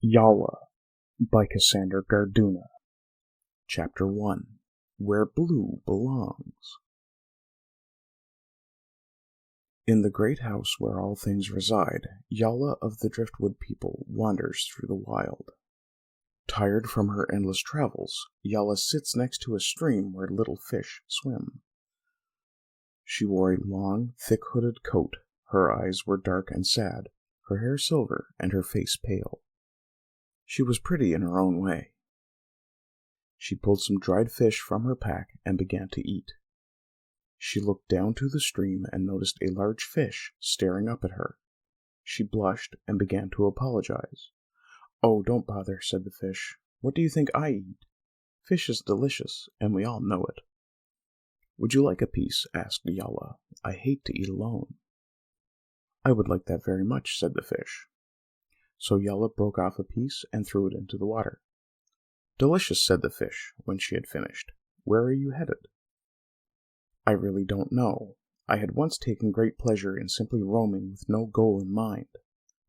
Yolla by Cassander Garduna. Chapter 1. Where Blue Belongs. In the great house where all things reside, Yolla of the Driftwood people wanders through the wild. Tired from her endless travels, Yolla sits next to a stream where little fish swim. She wore a long, thick-hooded coat, her eyes were dark and sad, her hair silver, and her face pale. She was pretty in her own way. She pulled some dried fish from her pack and began to eat. She looked down to the stream and noticed a large fish staring up at her. She blushed and began to apologize. "Oh, don't bother," said the fish. "What do you think I eat? Fish is delicious, and we all know it." "Would you like a piece?" asked Yolla. "I hate to eat alone." "I would like that very much," said the fish. So Yolla broke off a piece and threw it into the water. "Delicious," said the fish when she had finished. "Where are you headed?" "I really don't know. I had once taken great pleasure in simply roaming with no goal in mind,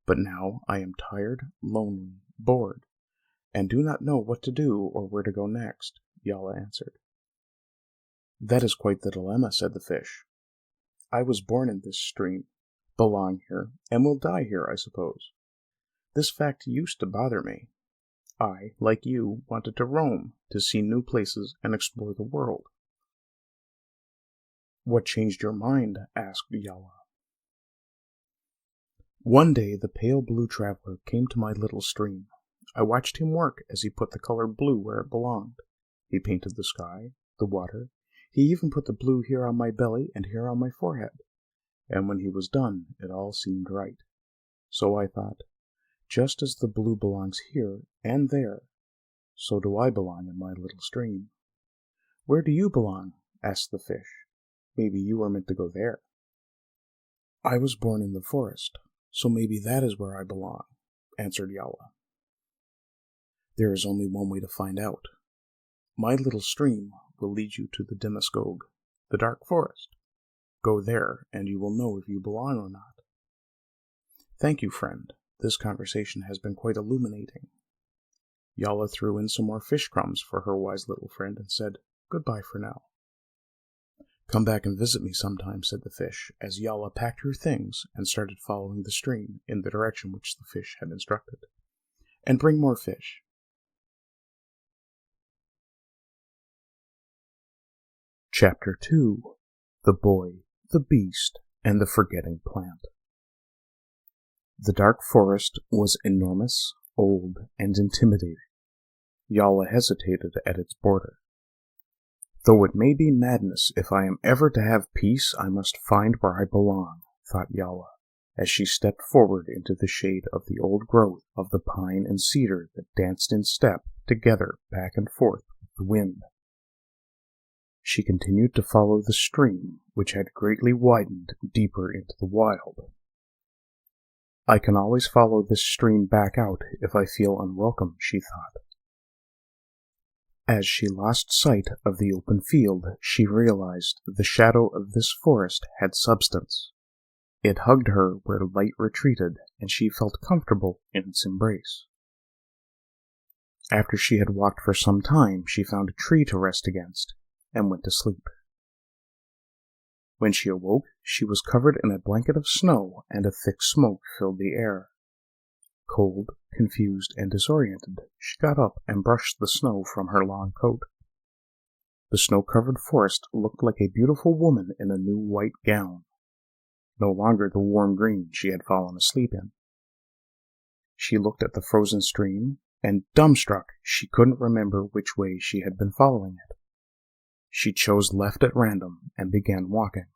but now I am tired, lonely, bored, and do not know what to do or where to go next," Yolla answered. "That is quite the dilemma," said the fish. "I was born in this stream, belong here, and will die here, I suppose. This fact used to bother me. I, like you, wanted to roam, to see new places and explore the world." "What changed your mind?" asked Yolla. "One day the pale blue traveler came to my little stream. I watched him work as he put the color blue where it belonged. He painted the sky, the water. He even put the blue here on my belly and here on my forehead. And when he was done, it all seemed right. So I thought, just as the blue belongs here and there, so do I belong in my little stream." "Where do you belong?" asked the fish. "Maybe you were meant to go there." "I was born in the forest, so maybe that is where I belong," answered Yolla. "There is only one way to find out. My little stream will lead you to the Demaskog, the dark forest. Go there, and you will know if you belong or not." "Thank you, friend. This conversation has been quite illuminating." Yolla threw in some more fish crumbs for her wise little friend and said, "Goodbye for now." "Come back and visit me sometime," said the fish, as Yolla packed her things and started following the stream in the direction which the fish had instructed. "And bring more fish." Chapter 2. The Boy, the Beast, and the Forgetting Plant. The dark forest was enormous, old, and intimidating. Yolla hesitated at its border. "Though it may be madness, if I am ever to have peace, I must find where I belong," thought Yolla, as she stepped forward into the shade of the old growth of the pine and cedar that danced in step together back and forth with the wind. She continued to follow the stream, which had greatly widened deeper into the wild. "I can always follow this stream back out if I feel unwelcome," she thought. As she lost sight of the open field, she realized the shadow of this forest had substance. It hugged her where light retreated, and she felt comfortable in its embrace. After she had walked for some time, she found a tree to rest against, and went to sleep. When she awoke, she was covered in a blanket of snow, and a thick smoke filled the air. Cold, confused, and disoriented, she got up and brushed the snow from her long coat. The snow-covered forest looked like a beautiful woman in a new white gown, no longer the warm green she had fallen asleep in. She looked at the frozen stream, and, dumbstruck, she couldn't remember which way she had been following it. She chose left at random and began walking.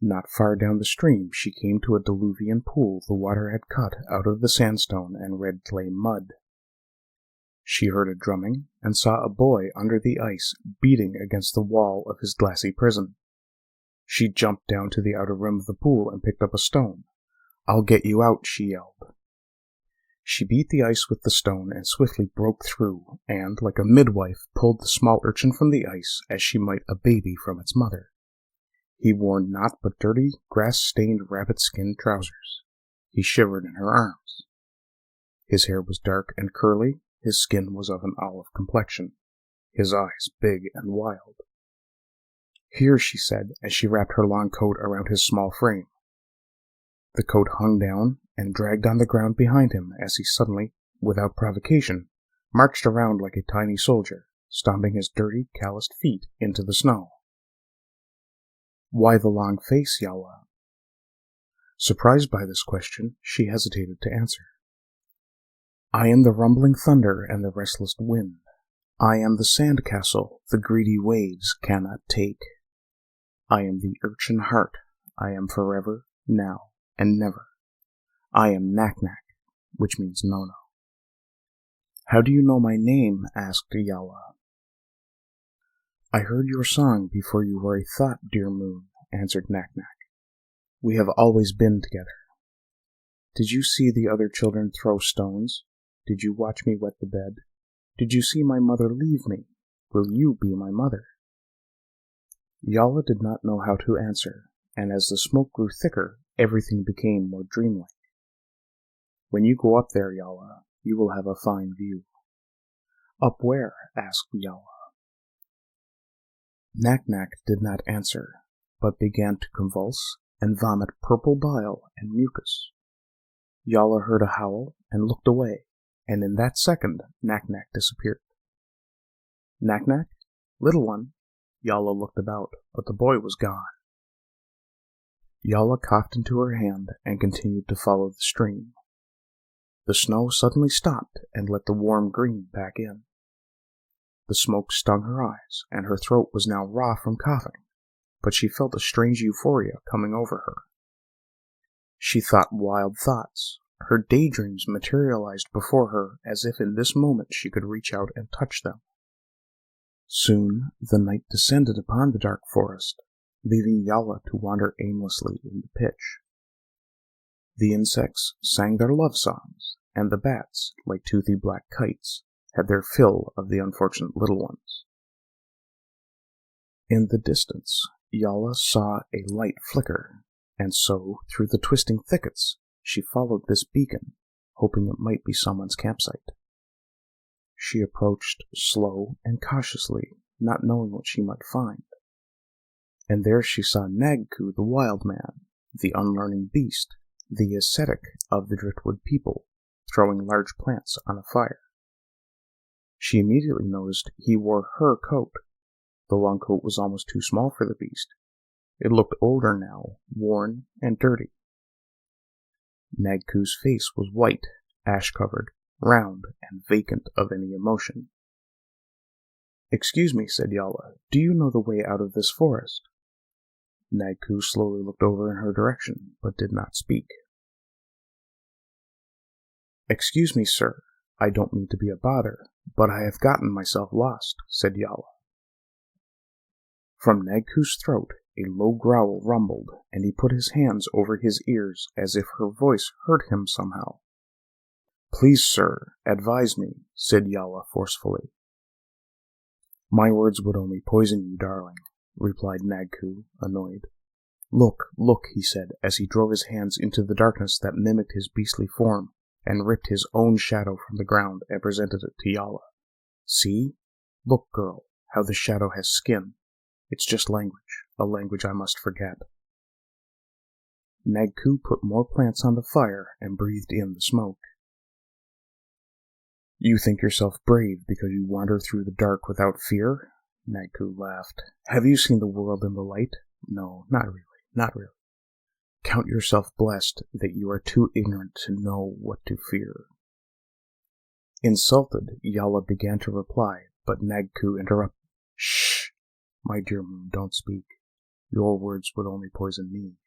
Not far down the stream she came to a diluvian pool the water had cut out of the sandstone and red clay mud. She heard a drumming and saw a boy under the ice beating against the wall of his glassy prison. She jumped down to the outer rim of the pool and picked up a stone. "I'll get you out," she yelled. She beat the ice with the stone and swiftly broke through, and, like a midwife, pulled the small urchin from the ice as she might a baby from its mother. He wore naught but dirty, grass-stained rabbit-skin trousers. He shivered in her arms. His hair was dark and curly, his skin was of an olive complexion, his eyes big and wild. "Here," she said, as she wrapped her long coat around his small frame. The coat hung down and dragged on the ground behind him as he suddenly, without provocation, marched around like a tiny soldier, stomping his dirty, calloused feet into the snow. "Why the long face, Yolla?" Surprised by this question, she hesitated to answer. "I am the rumbling thunder and the restless wind. I am the sand castle the greedy waves cannot take. I am the urchin heart. I am forever, now, and never. I am Nak-Nak, which means no-no." "How do you know my name?" asked Yolla. "I heard your song before you were a thought, dear moon," answered Nak-Nak. "We have always been together. Did you see the other children throw stones? Did you watch me wet the bed? Did you see my mother leave me? Will you be my mother?" Yolla did not know how to answer, and as the smoke grew thicker, everything became more dreamlike. "When you go up there, Yolla, you will have a fine view." "Up where?" asked Yolla. Nak-Nak did not answer, but began to convulse and vomit purple bile and mucus. Yolla heard a howl and looked away, and in that second Nak-Nak disappeared. "Nak-Nak? Little one?" Yolla looked about, but the boy was gone. Yolla coughed into her hand and continued to follow the stream. The snow suddenly stopped and let the warm green back in. The smoke stung her eyes, and her throat was now raw from coughing, but she felt a strange euphoria coming over her. She thought wild thoughts. Her daydreams materialized before her as if in this moment she could reach out and touch them. Soon the night descended upon the dark forest, leaving Yolla to wander aimlessly in the pitch. The insects sang their love songs, and the bats, like toothy black kites, had their fill of the unfortunate little ones. In the distance, Yolla saw a light flicker, and so, through the twisting thickets, she followed this beacon, hoping it might be someone's campsite. She approached slow and cautiously, not knowing what she might find. And there she saw Nagku the wild man, the unlearning beast, the ascetic of the driftwood people, throwing large plants on a fire. She immediately noticed he wore her coat. The long coat was almost too small for the beast. It looked older now, worn and dirty. Nagku's face was white, ash-covered, round, and vacant of any emotion. "Excuse me," said Yolla, "do you know the way out of this forest?" Nagku slowly looked over in her direction, but did not speak. "Excuse me, sir, I don't mean to be a bother, but I have gotten myself lost," said Yolla. From Nagku's throat a low growl rumbled, and he put his hands over his ears as if her voice hurt him somehow. "Please, sir, advise me," said Yolla forcefully. "My words would only poison you, darling," replied Nagku, annoyed. "Look, look," he said, as he drove his hands into the darkness that mimicked his beastly form, and ripped his own shadow from the ground and presented it to Yolla. "See? Look, girl, how the shadow has skin. It's just language, a language I must forget." Nagku put more plants on the fire and breathed in the smoke. "You think yourself brave because you wander through the dark without fear?" Nagku laughed. "Have you seen the world in the light? No, not really, not really. Count yourself blessed that you are too ignorant to know what to fear." Insulted, Yolla began to reply, but Nagku interrupted. "Shh! My dear moon, don't speak. Your words would only poison me."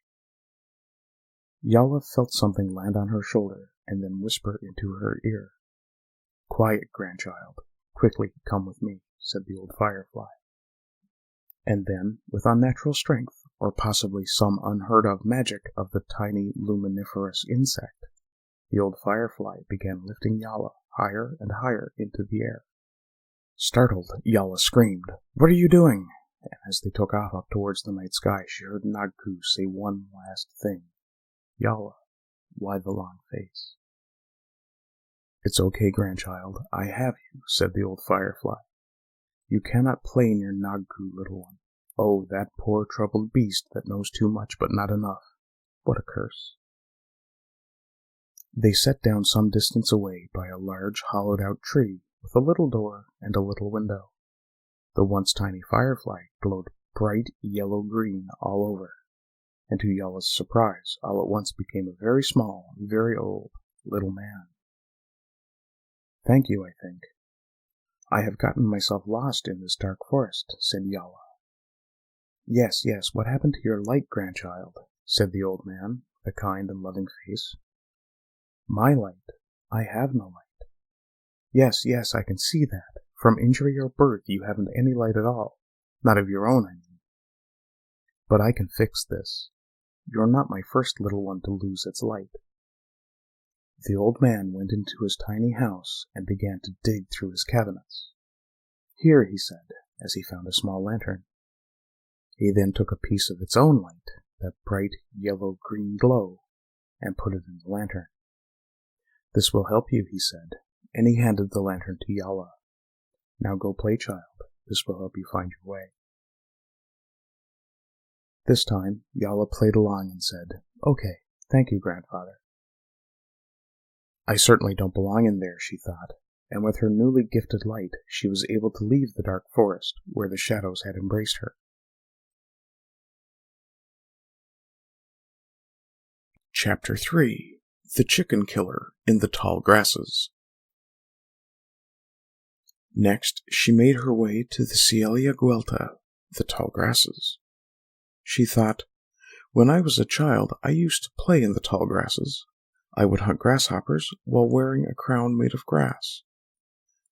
Yolla felt something land on her shoulder, and then whisper into her ear. "Quiet, grandchild. Quickly, come with me," said the old firefly. And then, with unnatural strength, or possibly some unheard-of magic of the tiny luminiferous insect, the old firefly began lifting Yolla higher and higher into the air. Startled, Yolla screamed, "What are you doing?" And as they took off up towards the night sky, she heard Nagku say one last thing. "Yolla, why the long face?" "It's okay, grandchild, I have you," said the old firefly. "You cannot play near Nagku, little one. Oh, that poor troubled beast that knows too much but not enough. What a curse." They sat down some distance away by a large hollowed-out tree with a little door and a little window. The once tiny firefly glowed bright yellow-green all over, and to Yolla's surprise, all at once became a very small, very old little man. "Thank you, I think. I have gotten myself lost in this dark forest," said Yolla. Yes, what happened to your light, grandchild?" said the old man, with a kind and loving face. "My light? I have no light." Yes, I can see that. From injury or birth you haven't any light at all. Not of your own, I mean. But I can fix this. You're not my first little one to lose its light." The old man went into his tiny house and began to dig through his cabinets. "Here," he said, as he found a small lantern. He then took a piece of its own light, that bright yellow-green glow, and put it in the lantern. "This will help you," he said, and he handed the lantern to Yolla. "Now go play, child. This will help you find your way." This time, Yolla played along and said, "Okay, thank you, grandfather." I certainly don't belong in there, she thought, and with her newly gifted light, she was able to leave the dark forest where the shadows had embraced her. Chapter 3. The Chicken Killer in the Tall Grasses. Next, she made her way to the Cielia Guelta, the tall grasses. She thought, "When I was a child, I used to play in the tall grasses. I would hunt grasshoppers while wearing a crown made of grass.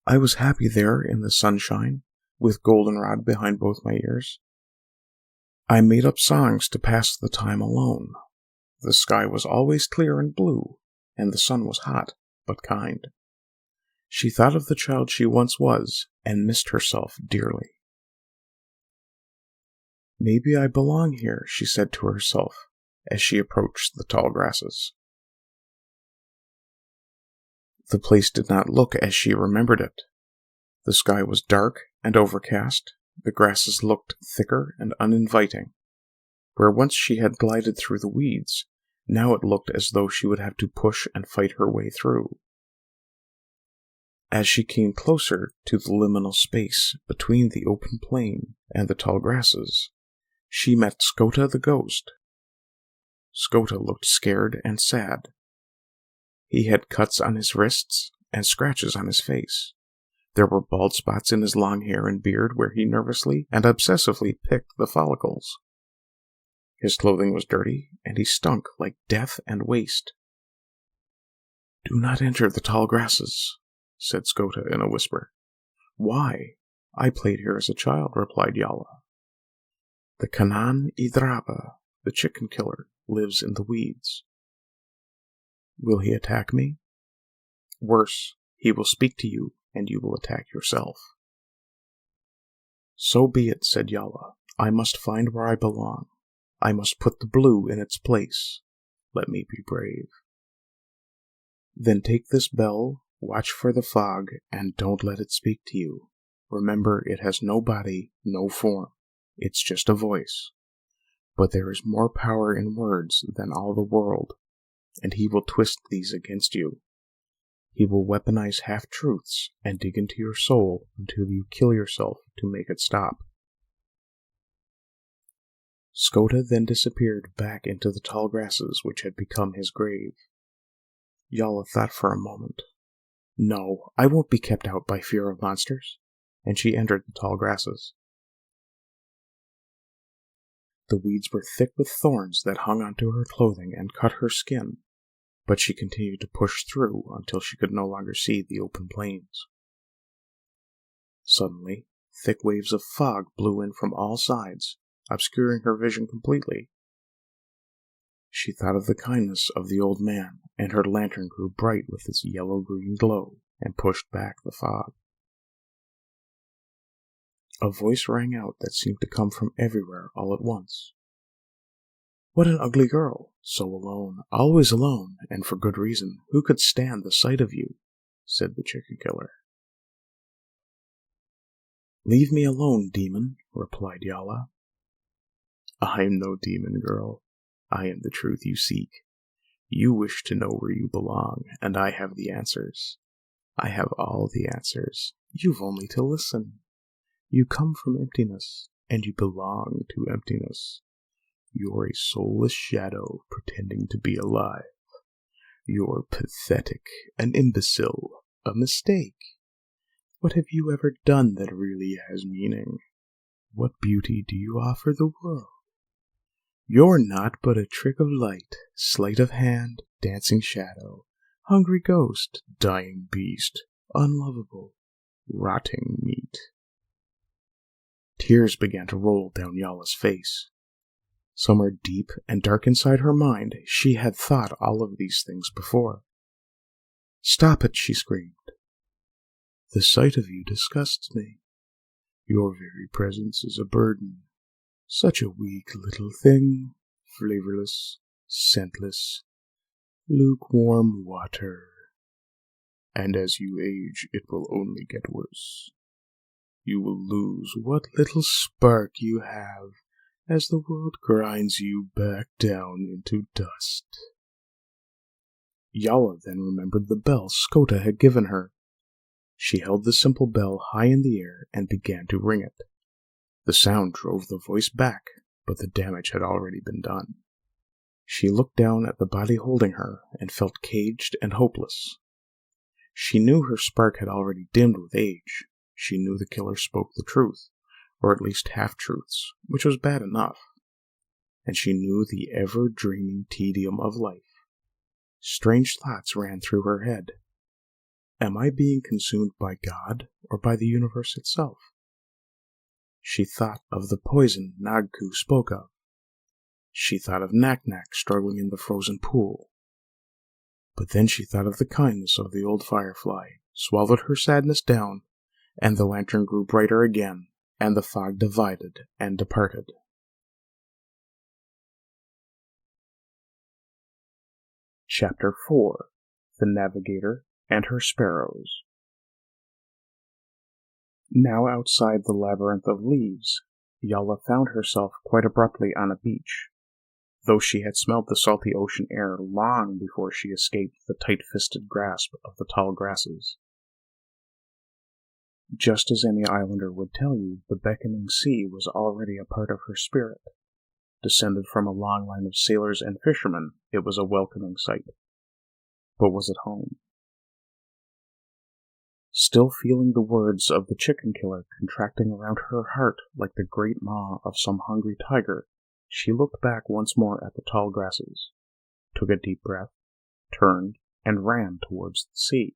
I was happy there in the sunshine, with goldenrod behind both my ears. I made up songs to pass the time alone. The sky was always clear and blue, and the sun was hot but kind." She thought of the child she once was, and missed herself dearly. "Maybe I belong here," she said to herself, as she approached the tall grasses. The place did not look as she remembered it. The sky was dark and overcast, the grasses looked thicker and uninviting. Where once she had glided through the weeds, now it looked as though she would have to push and fight her way through. As she came closer to the liminal space between the open plain and the tall grasses, she met Skota the ghost. Skota looked scared and sad. He had cuts on his wrists and scratches on his face. There were bald spots in his long hair and beard where he nervously and obsessively picked the follicles. His clothing was dirty, and he stunk like death and waste. "Do not enter the tall grasses," said Skota in a whisper. "Why? I played here as a child," replied Yolla. "The Canon Idraba, the chicken killer, lives in the weeds." "Will he attack me?" "Worse, he will speak to you, and you will attack yourself." "So be it," said Yolla. "I must find where I belong. I must put the blue in its place. Let me be brave." "Then take this bell, watch for the fog, and don't let it speak to you. Remember, it has no body, no form. It's just a voice. But there is more power in words than all the world, and he will twist these against you. He will weaponize half-truths and dig into your soul until you kill yourself to make it stop." Skota then disappeared back into the tall grasses which had become his grave. Yolla thought for a moment. "No, I won't be kept out by fear of monsters," and she entered the tall grasses. The weeds were thick with thorns that hung onto her clothing and cut her skin, but she continued to push through until she could no longer see the open plains. Suddenly, thick waves of fog blew in from all sides, obscuring her vision completely. She thought of the kindness of the old man, and her lantern grew bright with its yellow-green glow, and pushed back the fog. A voice rang out that seemed to come from everywhere all at once. "What an ugly girl! So alone, always alone, and for good reason. Who could stand the sight of you? said the chicken killer. Leave me alone, demon, replied Yolla. I am no demon, girl. I am the truth you seek. You wish to know where you belong, and I have the answers. I have all the answers. You've only to listen. You come from emptiness, and you belong to emptiness. You're a soulless shadow pretending to be alive. You're pathetic, an imbecile, a mistake. What have you ever done that really has meaning? What beauty do you offer the world? You're not but a trick of light, sleight of hand, dancing shadow, hungry ghost, dying beast, unlovable, rotting meat. Tears began to roll down Yolla's face. Somewhere deep and dark inside her mind, she had thought all of these things before. Stop it, she screamed. The sight of you disgusts me. Your very presence is a burden. Such a weak little thing, flavorless, scentless, lukewarm water. And as you age, it will only get worse. You will lose what little spark you have as the world grinds you back down into dust. Yolla then remembered the bell Skota had given her. She held the simple bell high in the air and began to ring it. The sound drove the voice back, but the damage had already been done. She looked down at the body holding her and felt caged and hopeless. She knew her spark had already dimmed with age. She knew the killer spoke the truth, or at least half-truths, which was bad enough. And she knew the ever-dreaming tedium of life. Strange thoughts ran through her head. Am I being consumed by God or by the universe itself? She thought of the poison Nagku spoke of. She thought of Nak-Nak struggling in the frozen pool. But then she thought of the kindness of the old firefly, swallowed her sadness down, and the lantern grew brighter again, and the fog divided and departed. Chapter 4. The Navigator and Her Sparrows. Now outside the labyrinth of leaves, Yolla found herself quite abruptly on a beach, though she had smelled the salty ocean air long before she escaped the tight-fisted grasp of the tall grasses. Just as any islander would tell you, the beckoning sea was already a part of her spirit. Descended from a long line of sailors and fishermen, it was a welcoming sight. But was it home? Still feeling the words of the chicken killer contracting around her heart like the great maw of some hungry tiger, she looked back once more at the tall grasses, took a deep breath, turned, and ran towards the sea.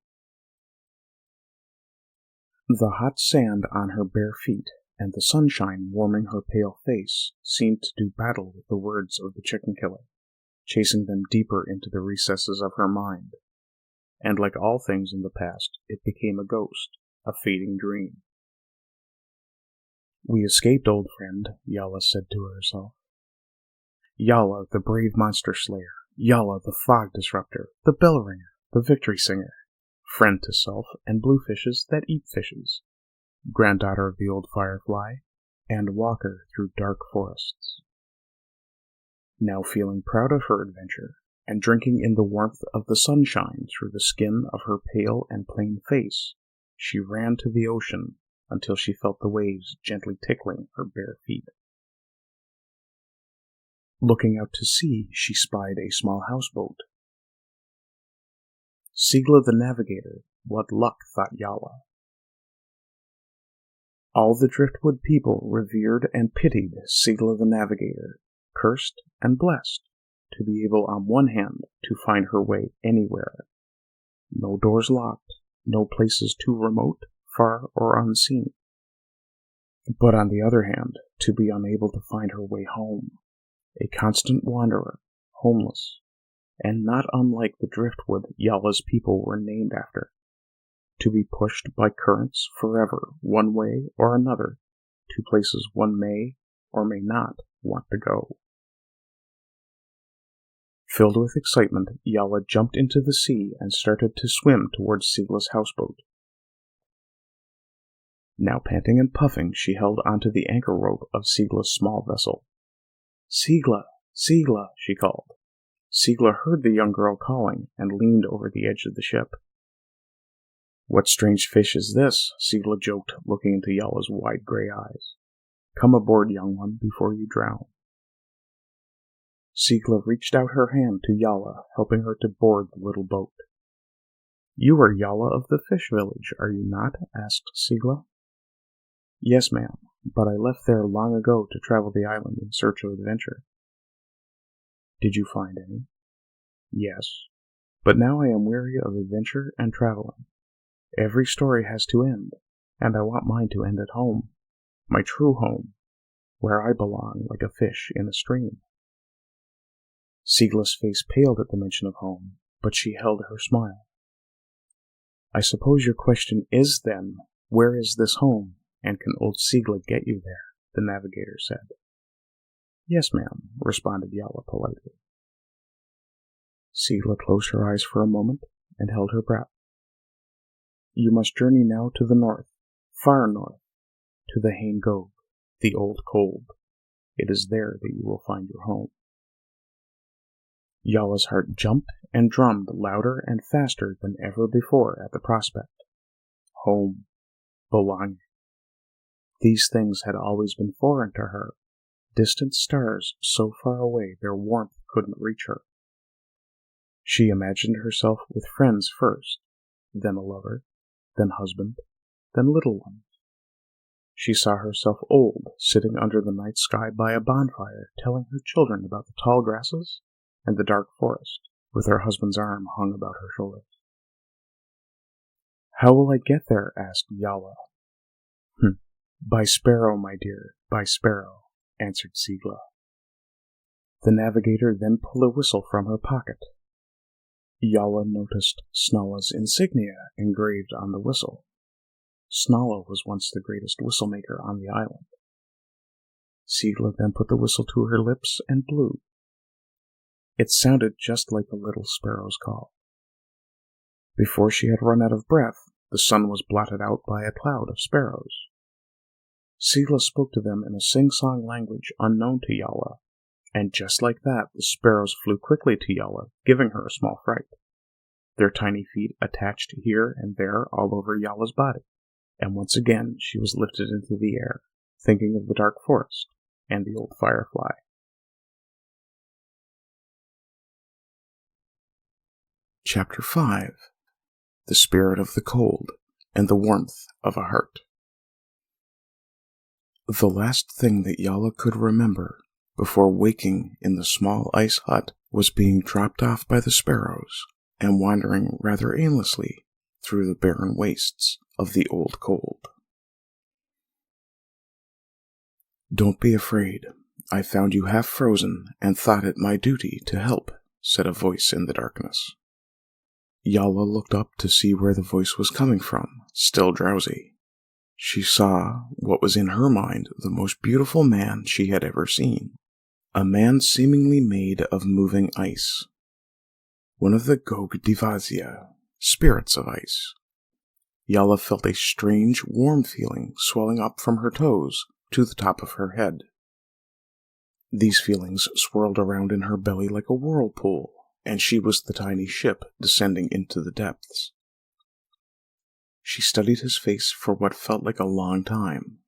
The hot sand on her bare feet and the sunshine warming her pale face seemed to do battle with the words of the chicken killer, chasing them deeper into the recesses of her mind. And like all things in the past, it became a ghost, a fading dream. We escaped, old friend, Yolla said to herself. Yolla, the brave monster slayer, Yolla, the fog disruptor, the bell ringer, the victory singer, friend to self and bluefishes that eat fishes, granddaughter of the old firefly, and walker through dark forests. Now feeling proud of her adventure, and drinking in the warmth of the sunshine through the skin of her pale and plain face, she ran to the ocean until she felt the waves gently tickling her bare feet. Looking out to sea, she spied a small houseboat. Sigla the Navigator, what luck, thought Yolla. All the driftwood people revered and pitied Sigla the Navigator, cursed and blessed, to be able on one hand to find her way anywhere. No doors locked, no places too remote, far, or unseen. But on the other hand, to be unable to find her way home, a constant wanderer, homeless, and not unlike the driftwood Yolla's people were named after, to be pushed by currents forever one way or another to places one may or may not want to go. Filled with excitement, Yolla jumped into the sea and started to swim towards Sigla's houseboat. Now panting and puffing, she held onto the anchor rope of Sigla's small vessel. "Sigla! Sigla!" she called. Sigla heard the young girl calling and leaned over the edge of the ship. "What strange fish is this?" Sigla joked, looking into Yolla's wide gray eyes. "Come aboard, young one, before you drown." Sigla reached out her hand to Yolla, helping her to board the little boat. "You are Yolla of the fish village, are you not?" asked Sigla. "Yes, ma'am, but I left there long ago to travel the island in search of adventure." "Did you find any?" "Yes, but now I am weary of adventure and traveling. Every story has to end, and I want mine to end at home, my true home, where I belong like a fish in a stream." Sigla's face paled at the mention of home, but she held her smile. "I suppose your question is, then, where is this home, and can old Sigla get you there?" the navigator said. "Yes, ma'am," responded Yolla politely. Sigla closed her eyes for a moment and held her breath. "You must journey now to the north, far north, to the Hain Gog, the old cold. It is there that you will find your home." Yolla's heart jumped and drummed louder and faster than ever before at the prospect. Home. Belonging. These things had always been foreign to her, distant stars so far away their warmth couldn't reach her. She imagined herself with friends first, then a lover, then husband, then little ones. She saw herself old, sitting under the night sky by a bonfire, telling her children about the tall grasses and the dark forest, with her husband's arm hung about her shoulders. "How will I get there?" asked Yolla. "By Sparrow, my dear, by Sparrow," answered Sigla. The navigator then pulled a whistle from her pocket. Yolla noticed Snalla's insignia engraved on the whistle. Snalla was once the greatest whistle-maker on the island. Sigla then put the whistle to her lips and blew. It sounded just like a little sparrow's call. Before she had run out of breath, the sun was blotted out by a cloud of sparrows. Sigla spoke to them in a sing-song language unknown to Yolla, and just like that, the sparrows flew quickly to Yolla, giving her a small fright. Their tiny feet attached here and there all over Yolla's body, and once again she was lifted into the air, thinking of the dark forest and the old firefly. Chapter 5. The Spirit of the Cold and the Warmth of a Heart. The last thing that Yolla could remember before waking in the small ice hut was being dropped off by the sparrows and wandering rather aimlessly through the barren wastes of the old cold. "Don't be afraid. I found you half frozen and thought it my duty to help," said a voice in the darkness. Yolla looked up to see where the voice was coming from, still drowsy. She saw what was in her mind the most beautiful man she had ever seen. A man seemingly made of moving ice. One of the Gog Divasia, spirits of ice. Yolla felt a strange, warm feeling swelling up from her toes to the top of her head. These feelings swirled around in her belly like a whirlpool, and she was the tiny ship descending into the depths. She studied his face for what felt like a long time.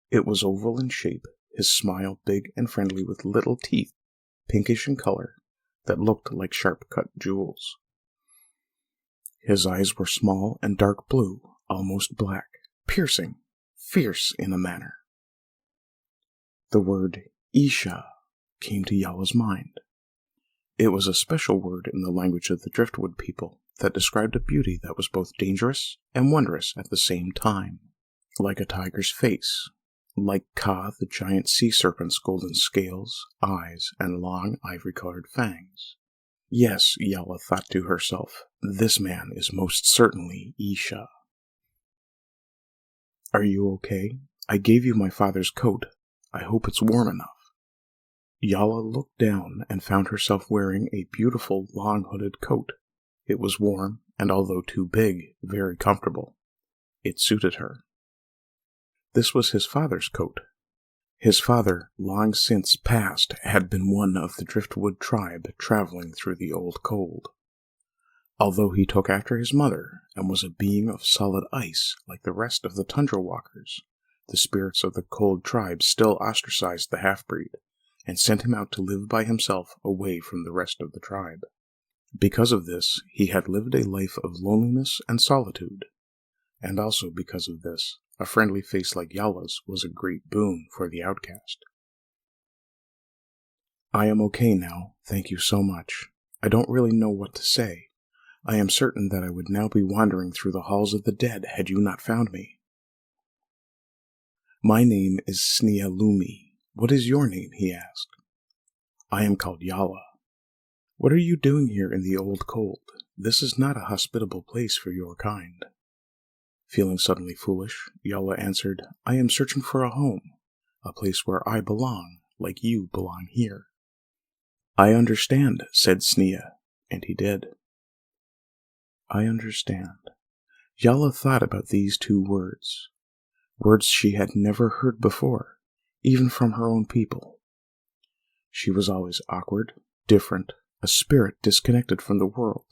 It was oval in shape, his smile big and friendly with little teeth, pinkish in color, that looked like sharp-cut jewels. His eyes were small and dark blue, almost black, piercing, fierce in a manner. The word Isha came to Yolla's mind. It was a special word in the language of the Driftwood people that described a beauty that was both dangerous and wondrous at the same time, like a tiger's face, like Ka the giant sea serpent's golden scales, eyes, and long ivory-colored fangs. Yes, Yolla thought to herself, this man is most certainly Isha. "Are you okay? I gave you my father's coat. I hope it's warm enough." Yolla looked down and found herself wearing a beautiful long-hooded coat. It was warm, and although too big, very comfortable. It suited her. This was his father's coat. His father, long since passed, had been one of the Driftwood tribe traveling through the old cold. Although he took after his mother, and was a being of solid ice like the rest of the tundra walkers, the spirits of the cold tribe still ostracized the half-breed, and sent him out to live by himself away from the rest of the tribe. Because of this, he had lived a life of loneliness and solitude, and also because of this, a friendly face like Yolla's was a great boon for the outcast. I am okay now, thank you so much. I don't really know what to say. I am certain that I would now be wandering through the halls of the dead had you not found me. My name is Snealumi. What is your name? He asked. I am called Yolla. What are you doing here in the old cold? This is not a hospitable place for your kind. Feeling suddenly foolish, Yolla answered, I am searching for a home, a place where I belong, like you belong here. I understand, said Snea, and he did. I understand. Yolla thought about these two words. Words she had never heard before, even from her own people. She was always awkward, different, a spirit disconnected from the world,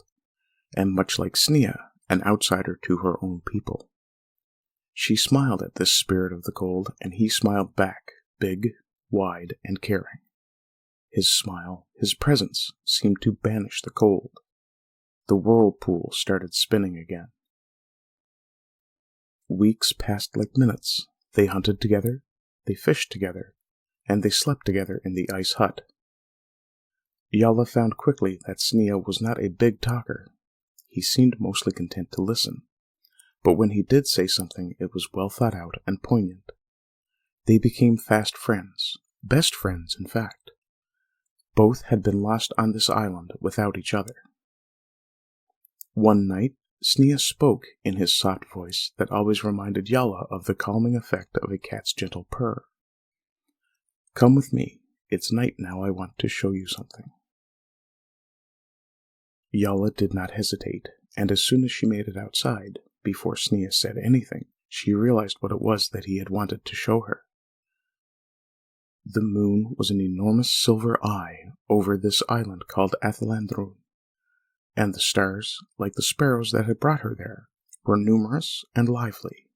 and much like Snea, an outsider to her own people. She smiled at this spirit of the cold, and he smiled back, big, wide, and caring. His smile, his presence, seemed to banish the cold. The whirlpool started spinning again. Weeks passed like minutes. They hunted together, they fished together, and they slept together in the ice hut. Yolla found quickly that Snea was not a big talker. He seemed mostly content to listen, but when he did say something, it was well thought out and poignant. They became fast friends, best friends, in fact. Both had been lost on this island without each other. One night, Snea spoke in his soft voice that always reminded Yolla of the calming effect of a cat's gentle purr. Come with me. It's night now. I want to show you something. Yolla did not hesitate, and as soon as she made it outside, before Snea said anything, she realized what it was that he had wanted to show her. The moon was an enormous silver eye over this island called Athalandrun, and the stars, like the sparrows that had brought her there, were numerous and lively.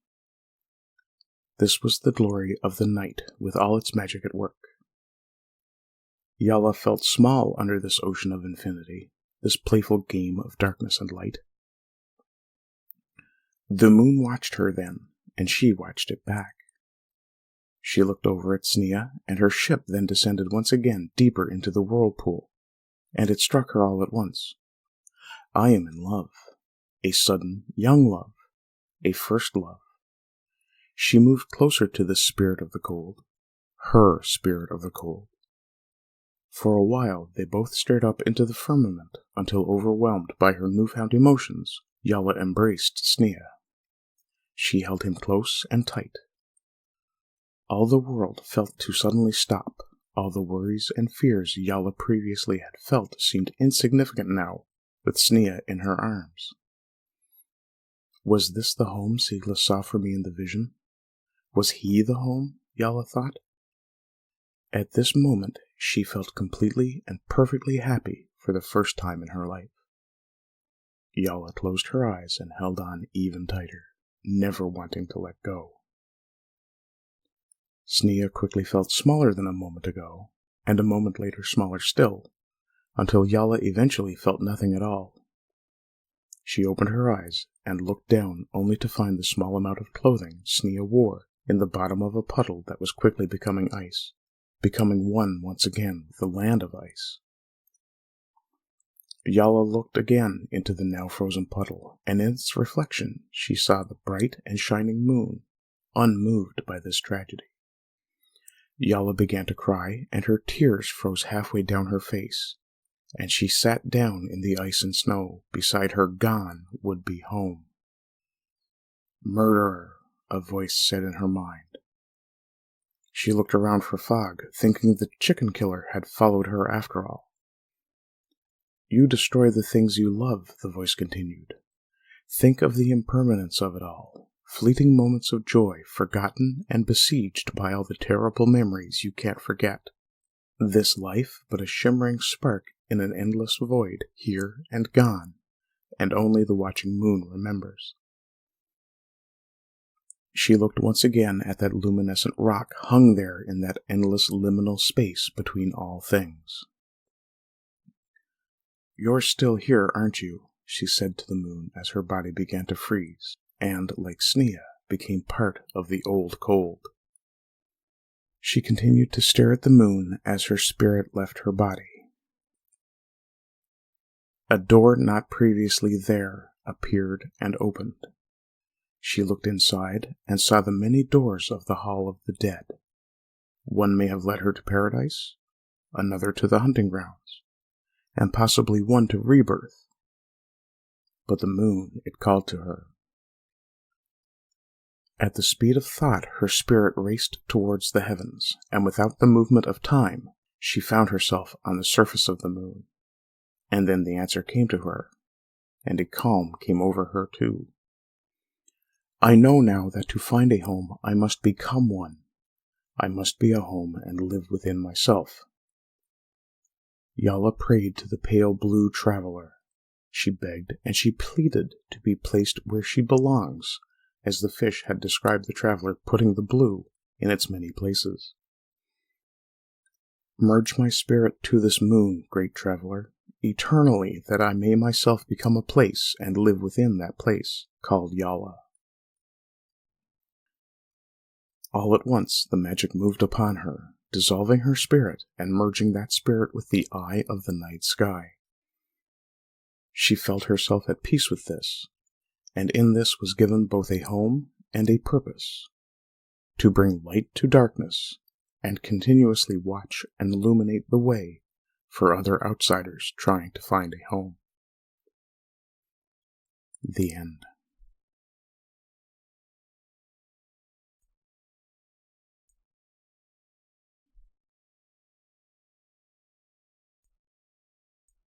This was the glory of the night with all its magic at work. Yolla felt small under this ocean of infinity, this playful game of darkness and light. The moon watched her then, and she watched it back. She looked over at Snea, and her ship then descended once again deeper into the whirlpool, and it struck her all at once. I am in love, a sudden, young love, a first love. She moved closer to this spirit of the cold, her spirit of the cold. For a while they both stared up into the firmament until, overwhelmed by her newfound emotions, Yolla embraced Snea. She held him close and tight. All the world felt to suddenly stop. All the worries and fears Yolla previously had felt seemed insignificant now, with Snea in her arms. Was this the home Sigla saw for me in the vision? Was he the home, Yolla thought? At this moment, she felt completely and perfectly happy for the first time in her life. Yolla closed her eyes and held on even tighter, never wanting to let go. Snea quickly felt smaller than a moment ago, and a moment later smaller still, until Yolla eventually felt nothing at all. She opened her eyes and looked down only to find the small amount of clothing Snea wore in the bottom of a puddle that was quickly becoming ice, becoming one once again with the land of ice. Yolla looked again into the now frozen puddle, and in its reflection she saw the bright and shining moon, unmoved by this tragedy. Yolla began to cry, and her tears froze halfway down her face, and she sat down in the ice and snow beside her gone would-be home. Murderer, a voice said in her mind. She looked around for Fog, thinking the chicken killer had followed her after all. You destroy the things you love, the voice continued. Think of the impermanence of it all, fleeting moments of joy, forgotten and besieged by all the terrible memories you can't forget. This life but a shimmering spark in an endless void, here and gone, and only the watching moon remembers. She looked once again at that luminescent rock hung there in that endless liminal space between all things. You're still here, aren't you? She said to the moon as her body began to freeze, and, like Sneha, became part of the old cold. She continued to stare at the moon as her spirit left her body. A door not previously there appeared and opened. She looked inside and saw the many doors of the Hall of the Dead. One may have led her to paradise, another to the hunting grounds, and possibly one to rebirth. But the moon, it called to her. At the speed of thought, her spirit raced towards the heavens, and without the movement of time, she found herself on the surface of the moon. And then the answer came to her, and a calm came over her too. I know now that to find a home, I must become one. I must be a home and live within myself. Yolla prayed to the pale blue traveler. She begged and she pleaded to be placed where she belongs, as the fish had described the traveler putting the blue in its many places. Merge my spirit to this moon, great traveler, eternally, that I may myself become a place and live within that place, called Yolla. All at once the magic moved upon her, dissolving her spirit and merging that spirit with the eye of the night sky. She felt herself at peace with this, and in this was given both a home and a purpose, to bring light to darkness, and continuously watch and illuminate the way for other outsiders trying to find a home. The end.